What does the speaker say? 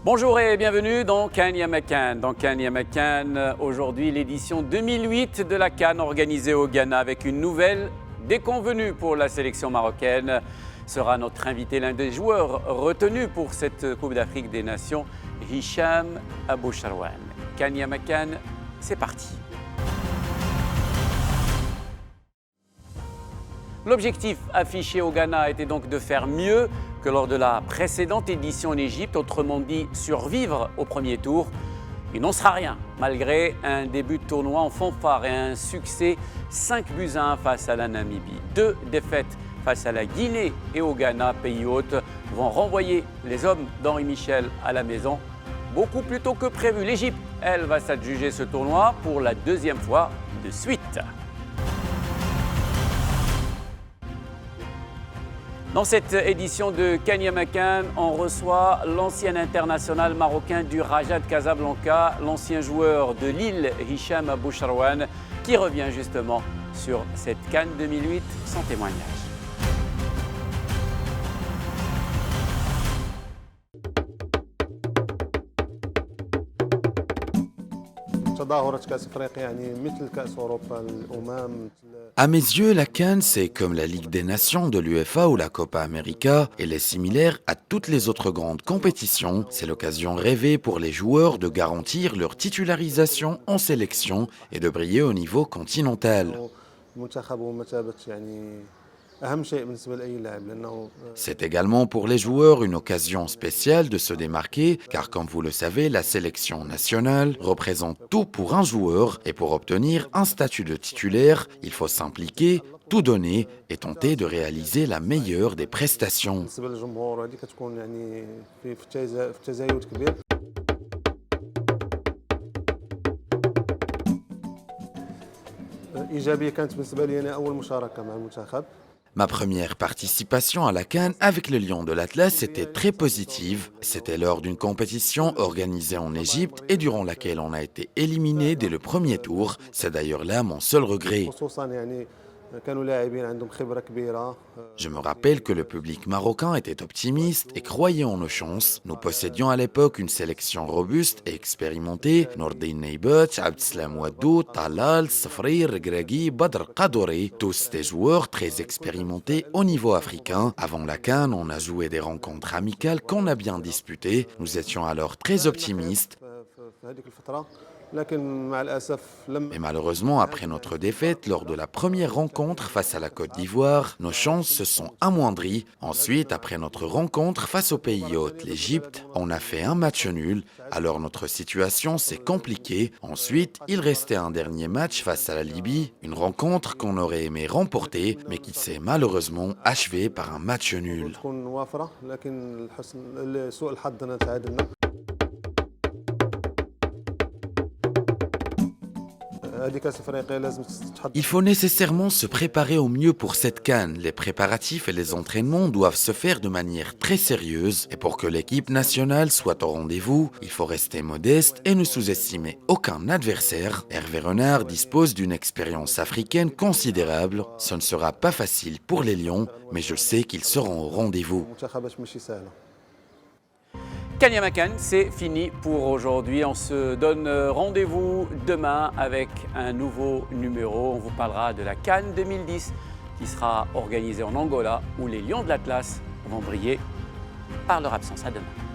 Bonjour et bienvenue dans CAN Yama CAN. Dans CAN Yama CAN, aujourd'hui l'édition 2008 de la CAN organisée au Ghana avec une nouvelle déconvenue pour la sélection marocaine. Sera notre invité l'un des joueurs retenus pour cette Coupe d'Afrique des Nations, Hicham Aboucharouane. CAN Yama CAN, c'est parti. L'objectif affiché au Ghana était donc de faire mieux que lors de la précédente édition en Égypte, autrement dit survivre au premier tour. Il n'en sera rien, malgré un début de tournoi en fanfare et un succès 5-1 face à la Namibie. 2 défaites face à la Guinée et au Ghana, pays hôte, vont renvoyer les hommes d'Henri Michel à la maison beaucoup plus tôt que prévu. L'Égypte, elle, va s'adjuger ce tournoi pour la 2e fois de suite. Dans cette édition de CAN Yama CAN, on reçoit l'ancien international marocain du Raja de Casablanca, l'ancien joueur de Lille, Hicham Aboucharouane, qui revient justement sur cette CAN 2008 sans témoignage. À mes yeux, la CAN, c'est comme la Ligue des Nations de l'UEFA ou la Copa América. Elle est similaire à toutes les autres grandes compétitions. C'est l'occasion rêvée pour les joueurs de garantir leur titularisation en sélection et de briller au niveau continental. C'est également pour les joueurs une occasion spéciale de se démarquer, car comme vous le savez, la sélection nationale représente tout pour un joueur et pour obtenir un statut de titulaire, il faut s'impliquer, tout donner et tenter de réaliser la meilleure des prestations. Ma première participation à la CAN avec le Lion de l'Atlas était très positive. C'était lors d'une compétition organisée en Égypte et durant laquelle on a été éliminé dès le premier tour. C'est d'ailleurs là mon seul regret. Je me rappelle que le public marocain était optimiste et croyait en nos chances. Nous possédions à l'époque une sélection robuste et expérimentée. Nordine Neibet, Abdeslam Ouaddou, Talal, Safri, Regragui, Badr Kadoré, tous des joueurs très expérimentés au niveau africain. Avant la CAN, on a joué des rencontres amicales qu'on a bien disputées. Nous étions alors très optimistes. Mais malheureusement, après notre défaite lors de la première rencontre face à la Côte d'Ivoire, nos chances se sont amoindries. Ensuite, après notre rencontre face au pays hôte, l'Égypte, on a fait un match nul. Alors notre situation s'est compliquée. Ensuite, il restait un dernier match face à la Libye, une rencontre qu'on aurait aimé remporter, mais qui s'est malheureusement achevée par un match nul. Il faut nécessairement se préparer au mieux pour cette CAN. Les préparatifs et les entraînements doivent se faire de manière très sérieuse. Et pour que l'équipe nationale soit au rendez-vous, il faut rester modeste et ne sous-estimer aucun adversaire. Hervé Renard dispose d'une expérience africaine considérable. Ce ne sera pas facile pour les Lions, mais je sais qu'ils seront au rendez-vous. CAN Yama CAN, c'est fini pour aujourd'hui. On se donne rendez-vous demain avec un nouveau numéro. On vous parlera de la CAN 2010 qui sera organisée en Angola où les Lions de l'Atlas vont briller par leur absence. À demain.